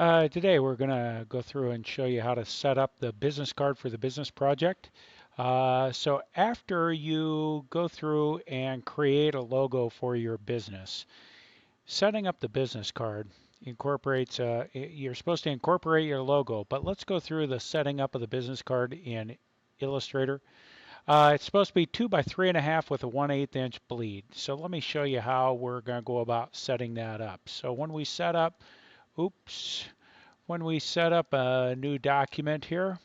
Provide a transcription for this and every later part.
Today we're going to go through and show you how to set up the business card for the business project. So after you go through and create a logo for your business, setting up the business card incorporates, you're supposed to incorporate your logo, but let's go through the setting up of the business card in Illustrator. It's supposed to be 2 by 3.5 with a 1/8 inch bleed. So let me show you how we're going to go about setting that up. So when we set up, oops, when we set up a new document here,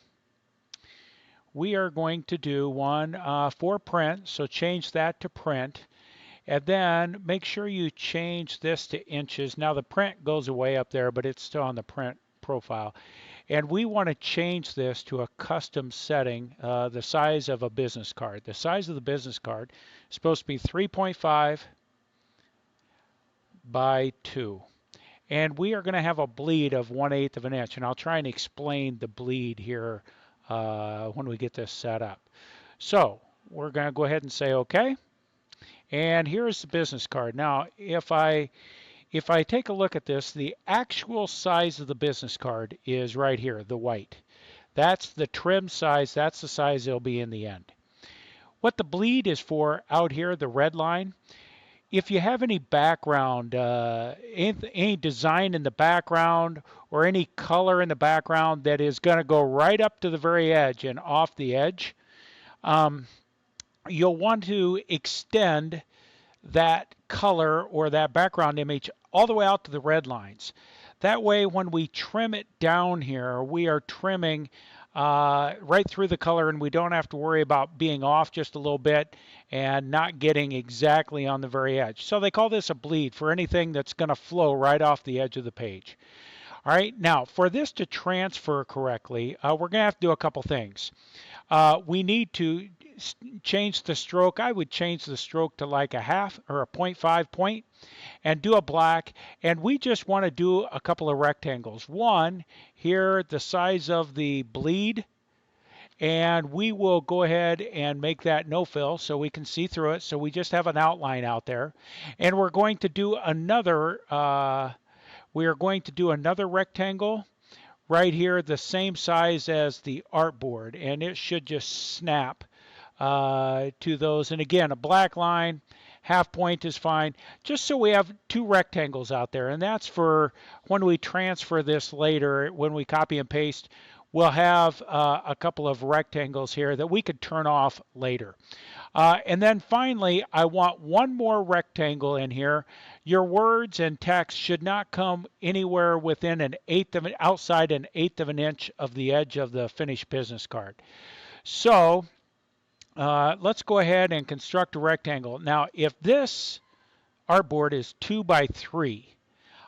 we are going to do one for print, so change that to print, and then make sure you change this to inches. Now the print goes away up there, but it's still on the print profile. And we want to change this to a custom setting, the size of a business card. The size of the business card is supposed to be 3.5 by 2. And we are going to have a bleed of 1/8 of an inch. And I'll try and explain the bleed here when we get this set up. So we're going to go ahead and say OK. And here's the business card. Now, if I take a look at this, the actual size of the business card is right here, the white. That's the trim size. That's the size it'll be in the end. What the bleed is for out here, the red line, if you have any background, any design in the background or any color in the background that is going to go right up to the very edge and off the edge, um, you'll want to extend that color or that background image all the way out to the red lines. That way, when we trim it down here, we are trimming right through the color, and we don't have to worry about being off just a little bit and not getting exactly on the very edge. So they call this a bleed for anything that's going to flow right off the edge of the page. All right, now for this to transfer correctly, we're going to have to do a couple things. We need to change the stroke. I would change the stroke to like a half or a 0.5 point and do a black. And we just want to do a couple of rectangles. One here, the size of the bleed. And we will go ahead and make that no fill so we can see through it. So we just have an outline out there. And we're going to do another, rectangle right here, the same size as the artboard, and it should just snap to those. And again, a black line, half point is fine, just so we have two rectangles out there. And that's for when we transfer this later, when we copy and paste, we'll have a couple of rectangles here that we could turn off later. And then finally, I want one more rectangle in here. Your words and text should not come anywhere within outside an eighth of an inch of the edge of the finished business card. So let's go ahead and construct a rectangle. Now, if this artboard is 2 by 3,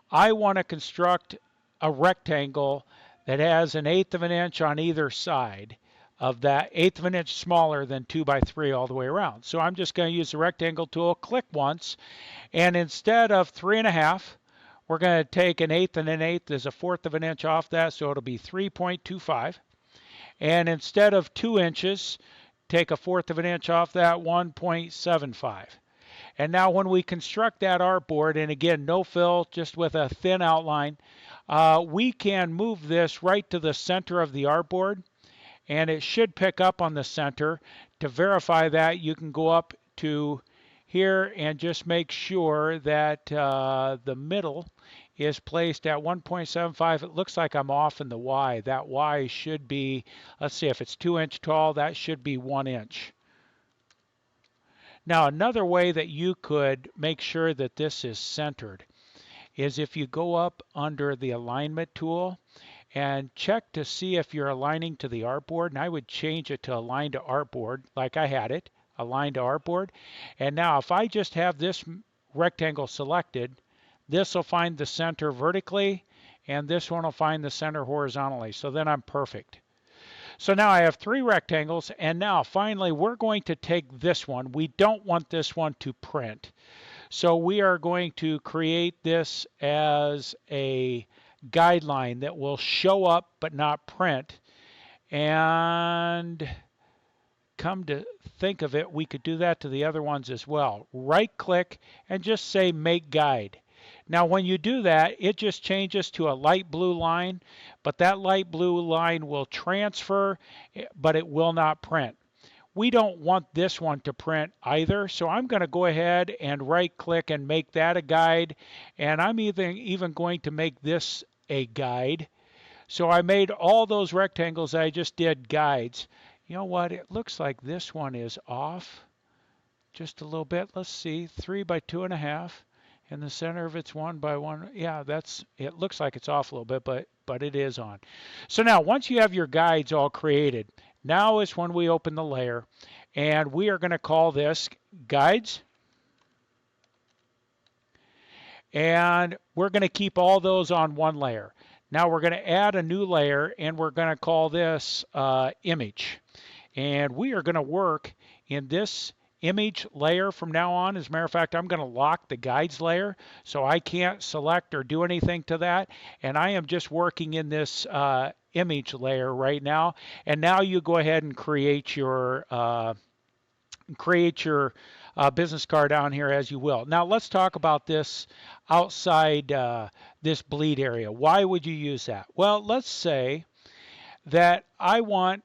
I want to construct a rectangle that has an eighth of an inch on either side of that, eighth of an inch smaller than 2 by 3 all the way around. So I'm just going to use the rectangle tool, click once, and instead of 3.5, we're going to take an eighth and an eighth. There's a fourth of an inch off that, so it'll be 3.25. And instead of 2 inches, take a fourth of an inch off that, 1.75. And now when we construct that artboard, and again, no fill, just with a thin outline, we can move this right to the center of the artboard, and it should pick up on the center. To verify that, you can go up to here and just make sure that the middle is placed at 1.75. It looks like I'm off in the Y. That Y should be, let's see, if it's 2 inch tall, that should be 1 inch. Now, another way that you could make sure that this is centered is if you go up under the alignment tool and check to see if you're aligning to the artboard. And I would change it to align to artboard like I had it, align to artboard. And now if I just have this rectangle selected, this will find the center vertically, and this one will find the center horizontally. So then I'm perfect. So now I have 3 rectangles, and now finally we're going to take this one. We don't want this one to print. So we are going to create this as a guideline that will show up but not print. And come to think of it, we could do that to the other ones as well. Right click and just say make guide. Now when you do that, it just changes to a light blue line, but that light blue line will transfer, but it will not print. We don't want this one to print either, so I'm going to go ahead and right click and make that a guide, and I'm even going to make this a guide. So I made all those rectangles I just did guides. You know what? It looks like this one is off just a little bit. Let's see, 3 by 2.5. In the center of it's 1 by 1. Yeah, it looks like it's off a little bit, but it is on. So now once you have your guides all created, now is when we open the layer, and we are going to call this guides. And we're going to keep all those on one layer. Now we're going to add a new layer, and we're going to call this image. And we are going to work in this image layer from now on. As a matter of fact, I'm going to lock the guides layer, so I can't select or do anything to that. And I am just working in this image layer right now. And now you go ahead and create your business card down here as you will. Now let's talk about this outside this bleed area. Why would you use that? Well, let's say that I want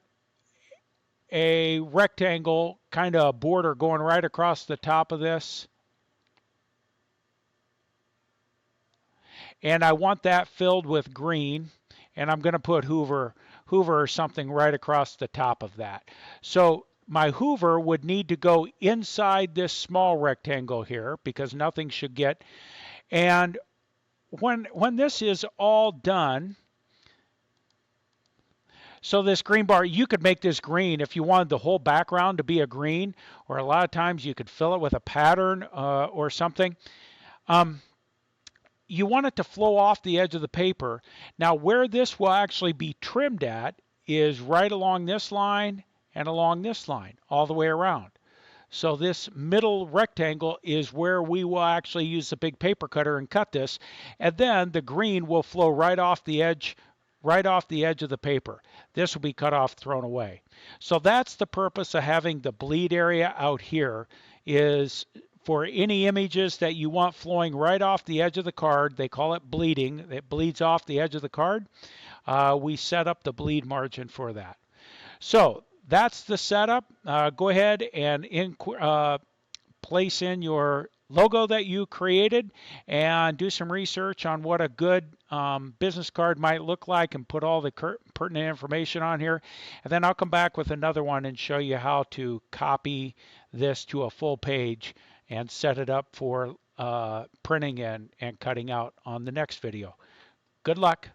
a rectangle kind of border going right across the top of this. And I want that filled with green. And I'm going to put Hoover or something right across the top of that. So my Hoover would need to go inside this small rectangle here because nothing should get. And when this is all done, so this green bar, you could make this green if you wanted the whole background to be a green, or a lot of times you could fill it with a pattern or something. You want it to flow off the edge of the paper. Now where this will actually be trimmed at is right along this line and along this line, all the way around. So this middle rectangle is where we will actually use the big paper cutter and cut this. And then the green will flow right off the edge of the paper. This will be cut off, thrown away. So that's the purpose of having the bleed area out here, is for any images that you want flowing right off the edge of the card. They call it bleeding. It bleeds off the edge of the card. We set up the bleed margin for that. So that's the setup. Go ahead and place in your logo that you created and do some research on what a good business card might look like and put all the pertinent information on here. And then I'll come back with another one and show you how to copy this to a full page and set it up for printing and cutting out on the next video. Good luck.